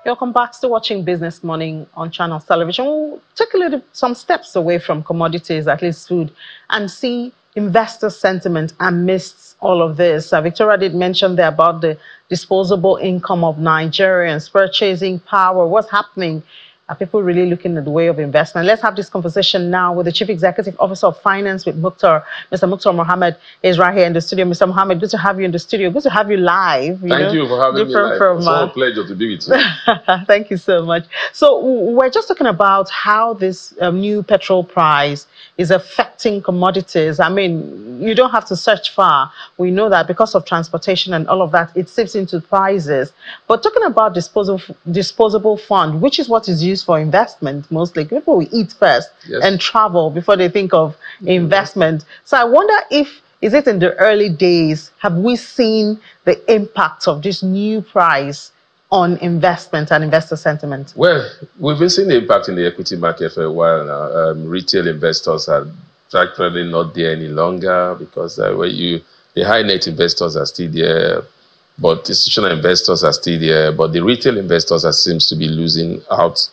Welcome back. Still watching Business Morning on Channels Television. We'll take some steps away from commodities, at least food, and see investor sentiment amidst all of this. Victoria did mention there about the disposable income of Nigerians, purchasing power. What's happening? Are people really looking at the way of investment? Let's have this conversation now with the Chief Executive Officer of Finance with Mukthar. Mr. Mukthar Mohammed is right here in the studio. Mr. Mohammed, good to have you in the studio. Good to have you live. Thank you for having me live. It's a pleasure to be with you. Thank you so much. So we're just talking about how this new petrol price is affecting commodities. I mean, you don't have to search far. We know that because of transportation and all of that, it seeps into prices. But talking about disposable fund, which is what is used for investment mostly. People will eat first and travel before they think of investment. So I wonder is it in the early days, have we seen the impact of this new price on investment and investor sentiment? Well, we've been seeing the impact in the equity market for a while now. Retail investors are practically not there any longer because the high net investors are still there, but institutional investors are still there, but the retail investors seems to be losing out.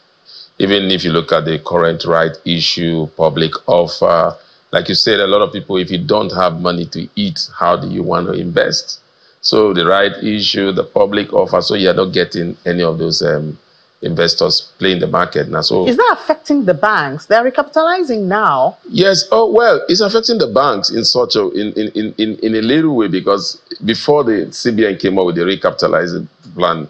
Even if you look at the current right issue, public offer, like you said, a lot of people, if you don't have money to eat, how do you want to invest? So the right issue, the public offer, so you're not getting any of those investors playing the market now. So is that affecting the banks? They're recapitalizing now. Yes. Oh well, it's affecting the banks in such a in a little way, because before the CBN came up with the recapitalizing plan,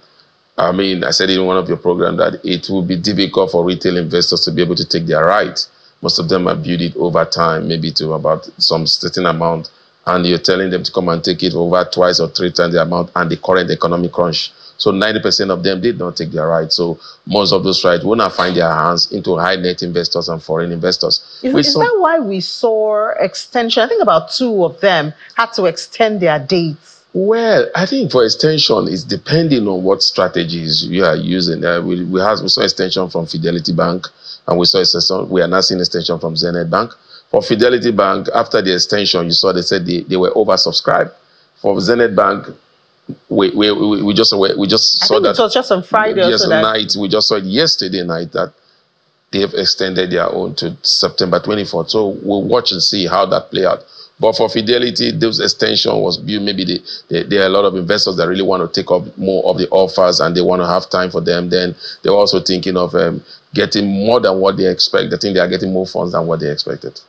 I mean, I said in one of your programs that it will be difficult for retail investors to be able to take their rights. Most of them have built it over time, maybe to about some certain amount, and you're telling them to come and take it over twice or three times the amount and the current economic crunch. So 90% of them did not take their rights. So most of those rights will not find their hands into high net investors and foreign investors. Is that why we saw extension? I think about 2 of them had to extend their dates. Well, I think for extension, it's depending on what strategies you are using. We saw extension from Fidelity Bank, and we are now seeing extension from Zenith Bank. For Fidelity Bank, after the extension, you saw they said they were oversubscribed. For Zenith Bank, we just saw that. It was just on Friday. Night. We just saw it yesterday night that they have extended their own to September 24th. So we'll watch and see how that play out. But for Fidelity, this extension was viewed, maybe there are a lot of investors that really want to take up more of the offers and they want to have time for them. Then they're also thinking of getting more than what they expect. I think they are getting more funds than what they expected.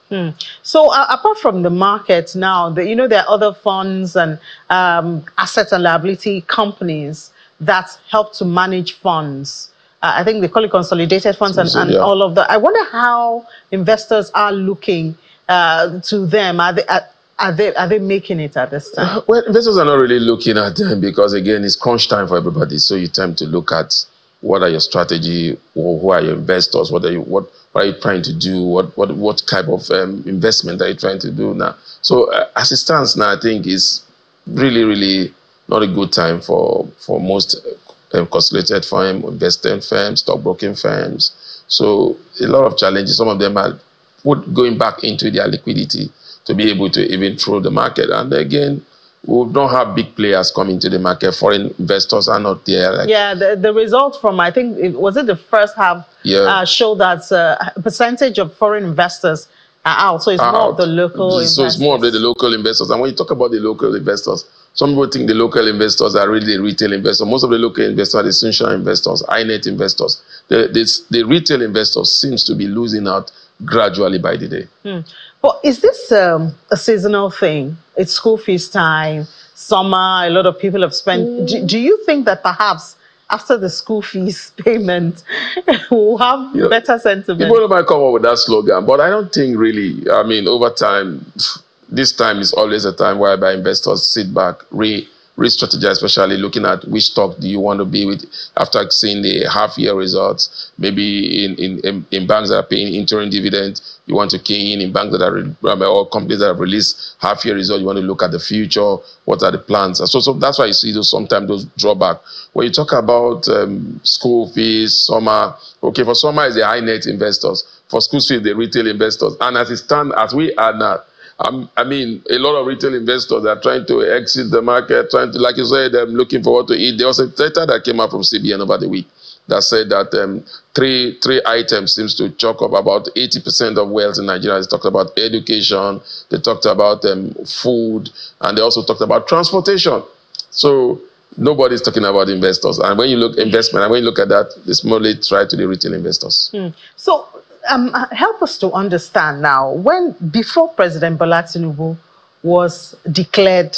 So apart from the market now, there are other funds and asset and liability companies that help to manage funds. I think they call it consolidated funds and all of that. I wonder how investors are looking to them. Are they making it at this time? Well, investors are not really looking at them because, again, it's crunch time for everybody. So you tend to look at what are your strategy, or who are your investors, what are you trying to do, what type of investment are you trying to do now. So as it stands now, I think it's really not a good time for most consolidated firms, investing firms, stockbroking firms. So a lot of challenges. Some of them are going back into their liquidity to be able to even throw the market. And again, we don't have big players coming to the market. Foreign investors are not there. The results from, I think, was it the first half showed that a percentage of foreign investors are out. So it's more of the local investors. So it's more of the local investors. And when you talk about the local investors, some people think the local investors are really the retail investors. Most of the local investors are the institutional investors, high net investors. The retail investors seems to be losing out gradually by the day. But is this a seasonal thing? It's school fees time, summer, a lot of people have spent. Do you think that perhaps after the school fees payment, we'll have better sentiment? People might come up with that slogan, but I don't think really. I mean, over time, this time is always a time whereby investors sit back, re-strategize, especially looking at which stock do you want to be with after seeing the half-year results. Maybe in banks that are paying interim dividend, you want to key in banks that are or companies that have released half-year results. You want to look at the future. What are the plans? So that's why you see sometimes those drawback. When you talk about school fees, summer, okay, for summer is the high net investors. For school fees, the retail investors. And as it stands, as we are now, I mean, a lot of retail investors are trying to exit the market, trying to, like you said, looking for what to eat. There was a data that came out from CBN over the week that said that three items seems to chalk up about 80% of wealth in Nigeria. They talked about education, they talked about food, and they also talked about transportation. So nobody's talking about investors. And when you look investment, and when you look at that, it's mostly tied to the retail investors. So help us to understand now, before President Bola Tinubu was declared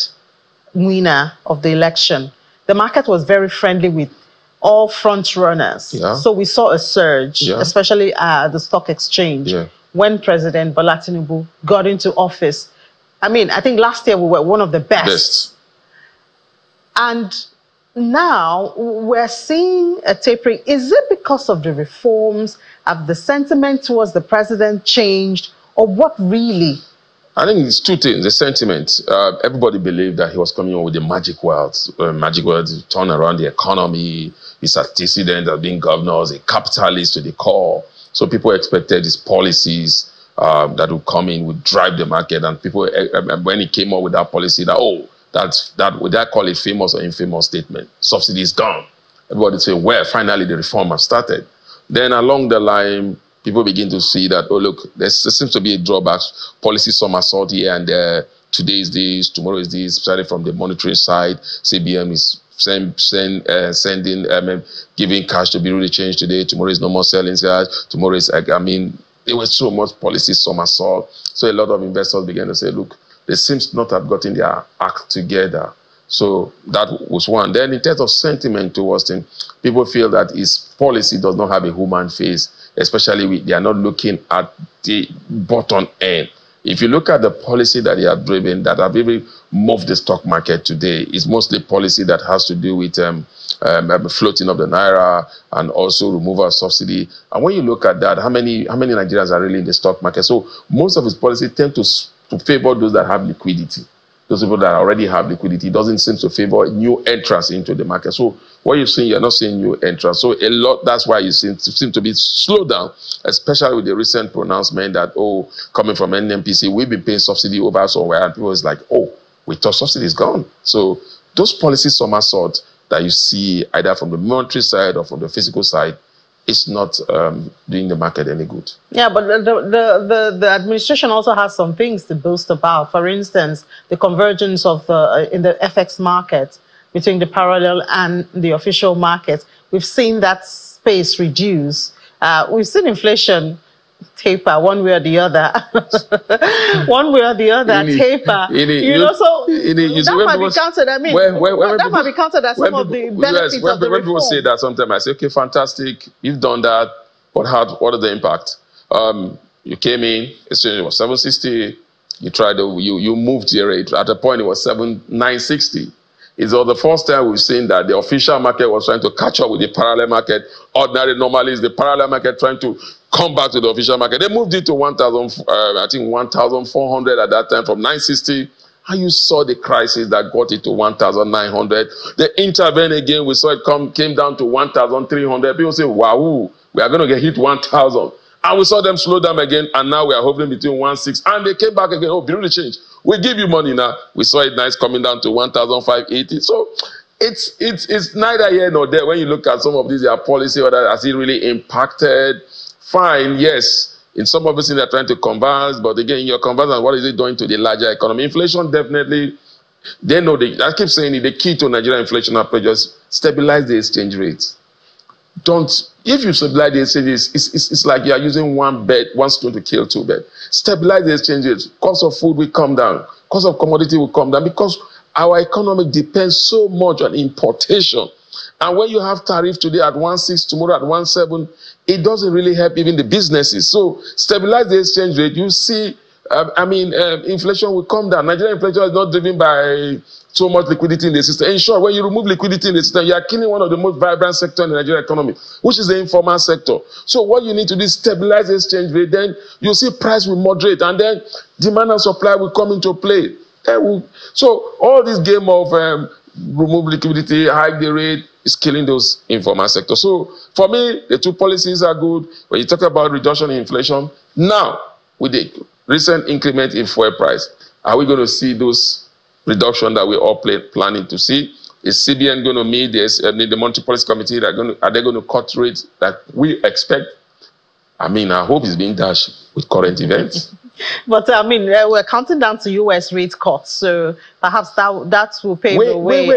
winner of the election, the market was very friendly with all front runners. Yeah. So we saw a surge, especially at the stock exchange, when President Bola Tinubu got into office. I mean, I think last year we were one of the best. And now we're seeing a tapering. Is it because of the reforms? Have the sentiment towards the president changed? Or what really? I think it's two things. The sentiment. Everybody believed that he was coming on with the magic words. Magic words to turn around the economy. His antecedent as being governors, a capitalist to the core. So people expected his policies that would come in, would drive the market. And people, when he came up with that policy, that would that call it famous or infamous statement? Subsidy is gone. Everybody say, well, finally the reform has started. Then along the line, people begin to see that, oh, look, there seems to be a drawback. Policy somersault here and there. Today is this, tomorrow is this, especially from the monetary side. CBN is giving cash to Bureau de Change today. Tomorrow is no more selling cash. Tomorrow is, there was so much policy somersault. So a lot of investors began to say, look, they seem not have gotten their act together. So that was one. Then in terms of sentiment towards him, people feel that his policy does not have a human face, especially they are not looking at the bottom end. If you look at the policy that he has driven, that have really moved the stock market today, it's mostly policy that has to do with floating of the naira and also removal of subsidy. And when you look at that, how many Nigerians are really in the stock market? So most of his policy tend to favor those that have liquidity. Those people that already have liquidity. Doesn't seem to favor new entrants into the market. So what you're seeing, you're not seeing new entrants. So a lot, that's why you seem to be slowed down, especially with the recent pronouncement that, oh, coming from NNPC, we've been paying subsidy over somewhere, and people is like, oh, we thought subsidy is gone. So those policies somersault that you see either from the monetary side or from the physical side, it's not doing the market any good. Yeah, but the administration also has some things to boast about. For instance, the convergence of in the FX market between the parallel and the official market. We've seen that space reduce. We've seen inflation taper one way or the other. One way or the other, taper. That might be counted. I mean, that might be counted as some of the benefits of the reform. When people say that, sometimes I say, okay, fantastic, you've done that, but what is the impact? You came in, exchange was 760, you moved the rate. At a point, it was 960. It's the first time we've seen that the official market was trying to catch up with the parallel market. Normally, is the parallel market trying to come back to the official market. They moved it to 1,400 at that time from 960. And you saw the crisis that got it to 1,900. They intervened again. We saw it came down to 1,300. People say, wow, we are going to get hit 1,000. And we saw them slow down again, and now we are hovering between 1,600. And they came back again. Oh, Bureau de Change, we give you money now. We saw it nice coming down to 1,580. So it's neither here nor there. When you look at some of these policy, or that has it really impacted? Fine, yes. In some of these things they're trying to converse, but again, your conversion, what is it doing to the larger economy? Inflation definitely. They know. I keep saying it. The key to Nigerian inflation approach is stabilize the exchange rate. If you stabilize the exchange rate, it's like you are using one stone to kill two birds. Stabilize the exchange rate. Cost of food will come down. Cost of commodity will come down because our economy depends so much on importation. And when you have tariff today at 1.6, tomorrow at 1.7, it doesn't really help even the businesses. So stabilize the exchange rate. You see, inflation will come down. Nigerian inflation is not driven by so much liquidity in the system. In short, when you remove liquidity in the system, you are killing one of the most vibrant sectors in the Nigerian economy, which is the informal sector. So what you need to do is stabilize the exchange rate. Then you see price will moderate, and then demand and supply will come into play. So all this game of remove liquidity, hike the rate, is killing those informal sectors. So for me, the two policies are good. When you talk about reduction in inflation, now with the recent increment in fuel price, are we going to see those reduction that we're all planning to see? Is CBN going to meet the Monetary Policy Committee? Are they going to cut rates that we expect? I mean, I hope it's being dashed with current events. But I mean, we're counting down to U.S. rate cuts, so perhaps that will pave the way.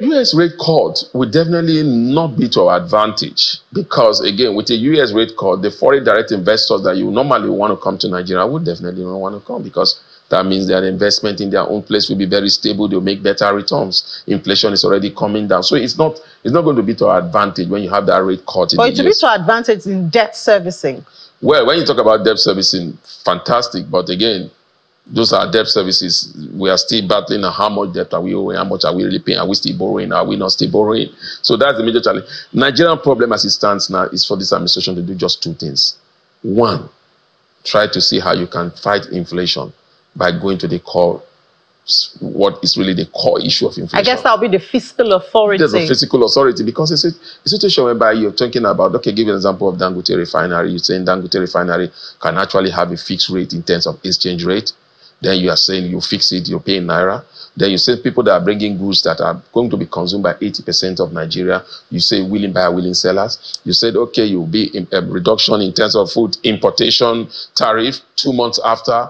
U.S. rate cut would definitely not be to our advantage, because again, with a U.S. rate cut, the foreign direct investors that you normally want to come to Nigeria would definitely not want to come, because that means their investment in their own place will be very stable. They'll make better returns. Inflation is already coming down, so it's not going to be to our advantage when you have that rate cut. But it will be to our advantage in debt servicing. Well, when you talk about debt servicing, fantastic. But again, those are debt services. We are still battling how much debt are we owing, how much are we really paying, are we still borrowing, are we not still borrowing? So that's the major challenge. Nigerian problem as it stands now is for this administration to do just two things. One, try to see how you can fight inflation by going to the core, what is really the core issue of inflation. I guess that'll be the Fiscal Authority. There's a Fiscal Authority, because it's a situation whereby you're talking about, okay, give an example of Dangote Refinery. You're saying Dangote Refinery can actually have a fixed rate in terms of exchange rate. Then you are saying you fix it, you're paying Naira. Then you say people that are bringing goods that are going to be consumed by 80% of Nigeria, you say willing buyer, willing sellers. You said, okay, you'll be a reduction in terms of food importation tariff 2 months after.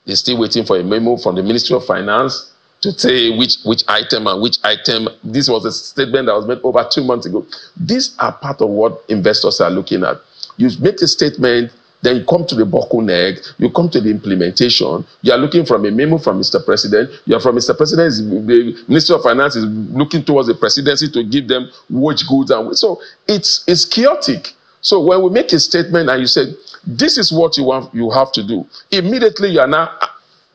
They're still waiting for a memo from the Ministry of Finance to say which item and which item. This was a statement that was made over 2 months ago. These are part of what investors are looking at. You make a statement, then you come to the bottleneck, you come to the implementation. You are looking from a memo from Mr. President. You are from Mr. President. The Ministry of Finance is looking towards the presidency to give them wage goods. And so it's chaotic. So when we make a statement and you say, this is what you have to do, immediately you are now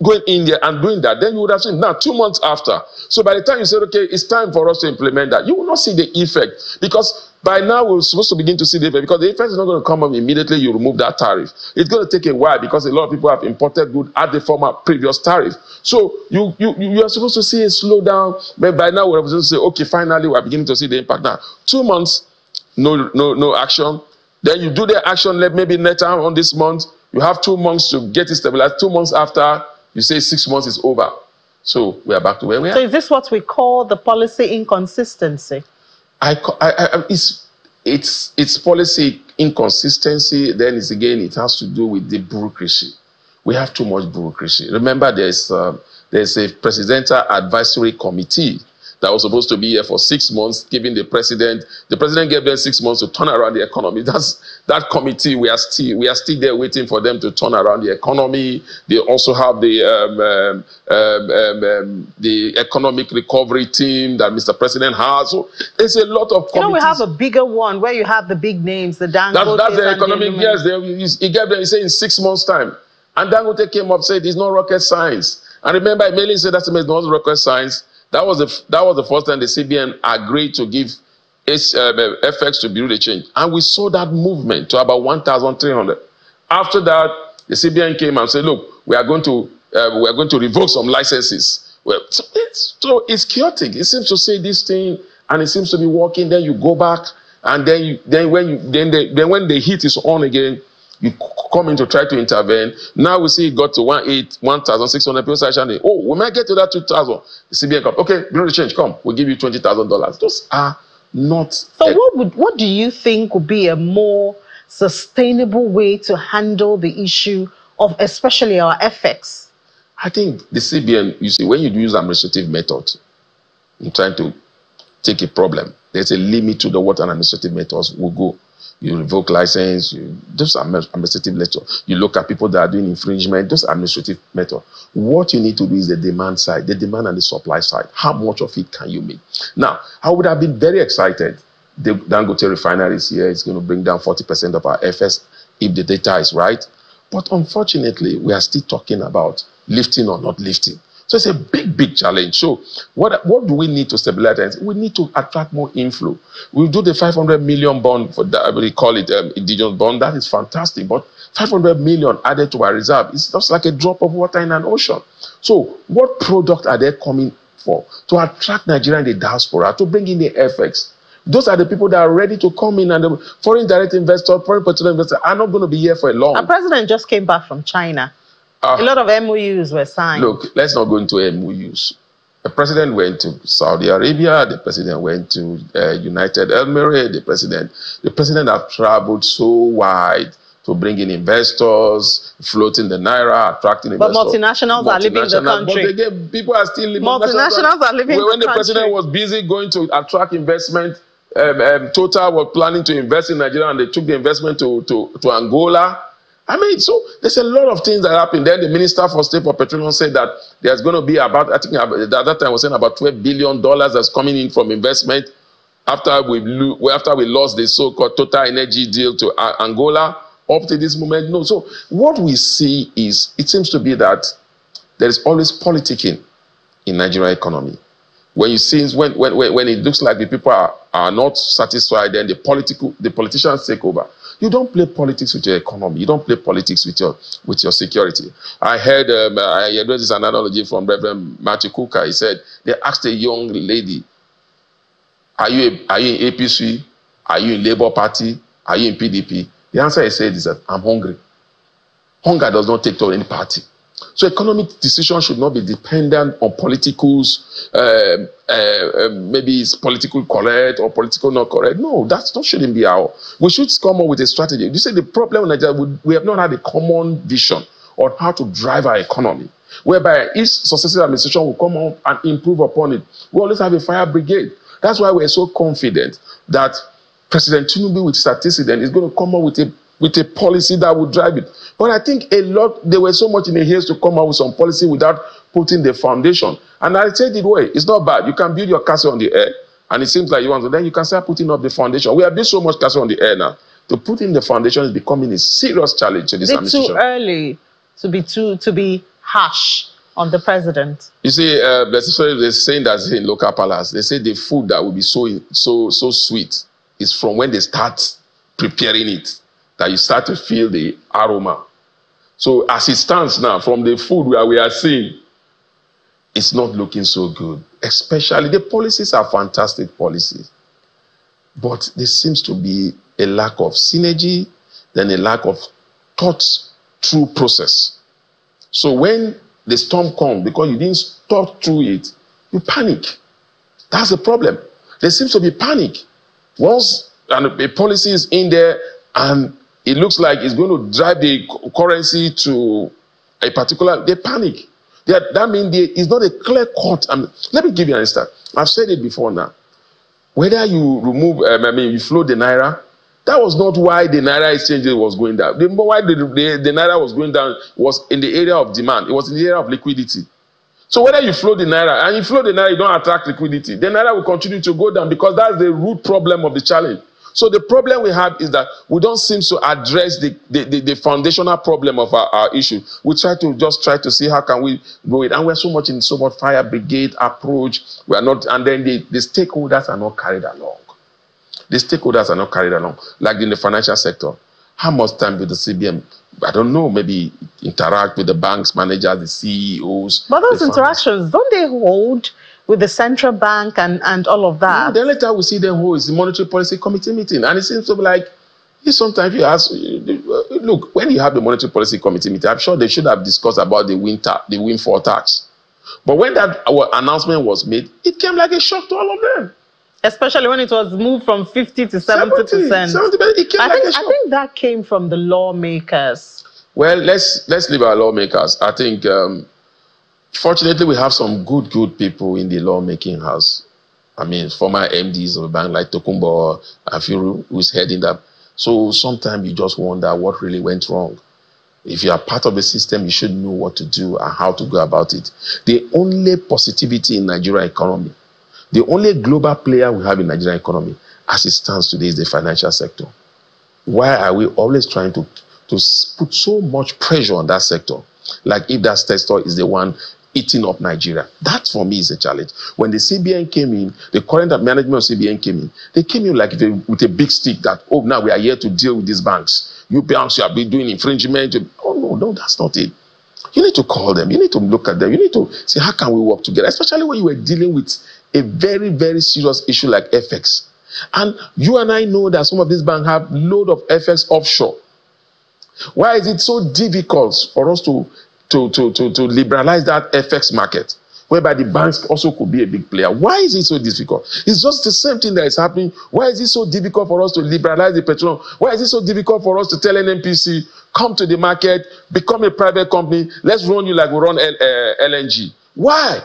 going in there and doing that. Then you would have seen now 2 months after. So by the time you say, okay, it's time for us to implement that, you will not see the effect, because by now we're supposed to begin to see the effect, because the effect is not going to come up immediately you remove that tariff. It's going to take a while, because a lot of people have imported goods at the former previous tariff. So you are supposed to see a slowdown, but by now we're supposed to say, okay, finally we're beginning to see the impact now. 2 months, no action. Then you do the action maybe later on this month. You have 2 months to get it stabilized. 2 months after, you say 6 months is over. So we are back to where we are. So is this what we call the policy inconsistency? It's policy inconsistency. Then it has to do with the bureaucracy. We have too much bureaucracy. Remember, there's a presidential advisory committee that was supposed to be here for 6 months, giving the president gave them 6 months to turn around the economy. That committee, we are still there waiting for them to turn around the economy. They also have the economic recovery team that Mr. President has. So there's a lot of committees. You know, we have a bigger one where you have the big names, the Dangote. That's the economic, yes. He gave them, he said in 6 months' time. And Dangote came up and said it's not rocket science. And remember, I mainly said that it's not rocket science. That was the first time the CBN agreed to give FX to bureau de change, and we saw that movement to about 1,300. After that, the CBN came and said, "Look, we are going to revoke some licenses." Well, so it's chaotic. It seems to say this thing, and it seems to be working. Then you go back, and then when the heat is on again, you come in to try to intervene. Now we see it got to 1,600 people saying, oh, we might get to that 2,000. The CBN come, okay, bureau de change, come, we'll give you $20,000. Those are not. So what do you think would be a more sustainable way to handle the issue of especially our FX? I think the CBN, you see, when you use administrative method in trying to take a problem, there's a limit to what an administrative methods will go. You revoke license, those are administrative methods. You look at people that are doing infringement, those are administrative methods. What you need to do is the demand side, the demand and the supply side. How much of it can you make? Now, I would have been very excited. The Dangote refinery is here. It's going to bring down 40% of our FS if the data is right. But unfortunately, we are still talking about lifting or not lifting. So it's a big challenge. So what do we need to stabilize? We need to attract more inflow. We'll do the 500 million bond for that. We call it indigenous bond. That is fantastic. But 500 million added to our reserve is just like a drop of water in an ocean. So what product are they coming for? To attract Nigeria in the diaspora, to bring in the FX. Those are the people that are ready to come in, and the foreign direct investors, foreign potential investors are not going to be here for a long. Our president just came back from China. A lot of MOUs were signed. Look, let's not go into MOUs. The president went to Saudi Arabia. The president went to United Emirates. The president have traveled so wide to bring in investors, floating the naira, attracting investors. But multinationals are leaving the country. But again, people are still leaving. Multinationals are leaving the country. When the president was busy going to attract investment, Total was planning to invest in Nigeria, and they took the investment to Angola. I mean, so there's a lot of things that happened. Then the Minister for State for Petroleum said that there's going to be about, I think at that time I was saying about $12 billion that's coming in from investment after we lost the so-called Total Energy deal to Angola. Up to this moment, no. So what we see is, it seems to be that there is always politicking in Nigerian economy. When you see, when it looks like the people are not satisfied, then the politicians take over. You don't play politics with your economy. You don't play politics with your security. I heard this analogy from Reverend Matthew Kuka. He said they asked a young lady, "Are you in APC? Are you in Labour Party? Are you in PDP?" The answer he said is that I'm hungry. Hunger does not take to any party. So economic decisions should not be dependent on politicals, maybe it's political correct or political not correct. No, that shouldn't be our. We should come up with a strategy. You say the problem in Nigeria, we have not had a common vision on how to drive our economy, whereby each successive administration will come up and improve upon it. We always have a fire brigade. That's why we're so confident that President Tinubu, with his antecedent, is going to come up with a policy that will drive it. But I think they were so much in a haste to come up with some policy without putting the foundation. And I said it way, it's not bad. You can build your castle on the air, and it seems like you want to, then you can start putting up the foundation. We have built so much castle on the air now. To put in the foundation is becoming a serious challenge to this administration. It's too early to be harsh on the president. You see, they're saying that in local palace, they say the food that will be so sweet is from when they start preparing it, that you start to feel the aroma. So as it stands now, from the food where we are seeing, it's not looking so good. Especially, the policies are fantastic policies, but there seems to be a lack of synergy, then a lack of thought-through process. So when the storm comes, because you didn't thought through it, you panic. That's the problem. There seems to be panic. Once a policy is in there and it looks like it's going to drive the currency to a particular, they panic. That means it's not a clear cut. Let me give you an instance. I've said it before now. Whether you remove, you float the naira, that was not why the naira exchange rate was going down. Why the naira was going down was in the area of demand. It was in the area of liquidity. So whether you float the naira, and you float the naira, you don't attract liquidity, the naira will continue to go down, because that's the root problem of the challenge. So the problem we have is that we don't seem to address the foundational problem of our issue. We try to see how can we go it, and we're so much fire brigade approach. We are not, and then the stakeholders are not carried along. The stakeholders are not carried along, like in the financial sector. How much time do the CBN, I don't know, maybe interact with the banks, managers, the CEOs? But those interactions, don't they hold with the central bank and all of that? No, then later we see them hold is the Monetary Policy Committee meeting. And it seems to be like, sometimes you ask, look, when you have the Monetary Policy Committee meeting, I'm sure they should have discussed about the windfall tax. But when that announcement was made, it came like a shock to all of them. Especially when it was moved from 50 to 70%. I think that came from the lawmakers. Well, let's leave our lawmakers. I think, fortunately, we have some good people in the lawmaking house. I mean, former MDs of a bank like Tokumbo, Afiru, who's heading that. So sometimes you just wonder what really went wrong. If you are part of the system, you should know what to do and how to go about it. The only positivity in Nigerian economy, the only global player we have in Nigerian economy, as it stands today, is the financial sector. Why are we always trying to put so much pressure on that sector? Like if that sector is the one eating up Nigeria. That for me is a challenge. When the CBN came in, the current management of CBN came in, they came in like with a big stick that, oh, now we are here to deal with these banks. You banks, you have been doing infringement. Oh, no, that's not it. You need to call them. You need to look at them. You need to say, how can we work together? Especially when you were dealing with a very, very serious issue like FX. And you and I know that some of these banks have load of FX offshore. Why is it so difficult for us to liberalize that FX market? whereby the banks also could be a big player. Why is it so difficult? It's just the same thing that is happening. Why is it so difficult for us to liberalize the petroleum? Why is it so difficult for us to tell NNPC, come to the market, become a private company, let's run you like we run LNG? Why?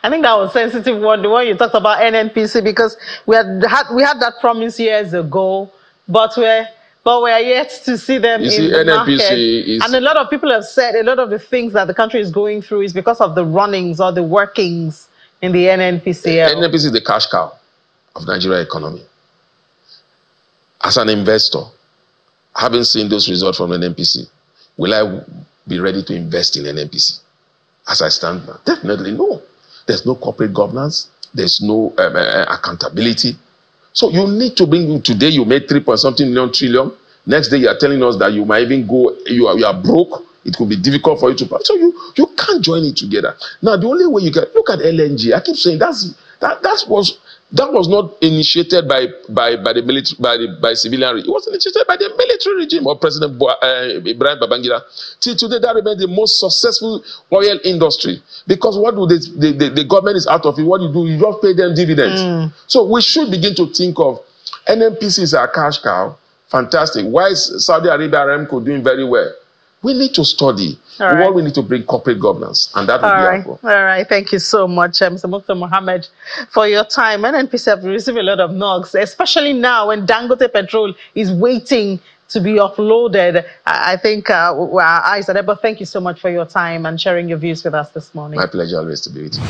I think that was a sensitive one, the one you talked about NNPC, because we had that promise years ago, but we're yet to see them in the NNPC market. And a lot of people have said a lot of the things that the country is going through is because of the runnings or the workings in the NNPC. NNPC is the cash cow of Nigeria economy. As an investor, having seen those results from NNPC, will I be ready to invest in NNPC? As I stand now, definitely no. There's no corporate governance. There's no accountability. So you need to bring in, today you made 3.something trillion. Next day you are telling us that you might even go, you are broke. It could be difficult for you to. So you can't join it together. Now the only way you can look at LNG. I keep saying that was not initiated by the military, by civilian. It was initiated by the military regime of President Ibrahim Babangida. Till today, that remains the most successful oil industry. Because what do the government is out of it? What do? You just pay them dividends. So we should begin to think of NNPC is our cash cow. Fantastic. Why is Saudi Arabia Aramco doing very well? We need to study. We need to bring corporate governance, and that will be helpful. All right. Thank you so much, Mr. Mukthar Mohammed, for your time. NNPC have received a lot of knocks, especially now when Dangote Petrol is waiting to be offloaded. I think our eyes are there, but thank you so much for your time and sharing your views with us this morning. My pleasure always to be with you.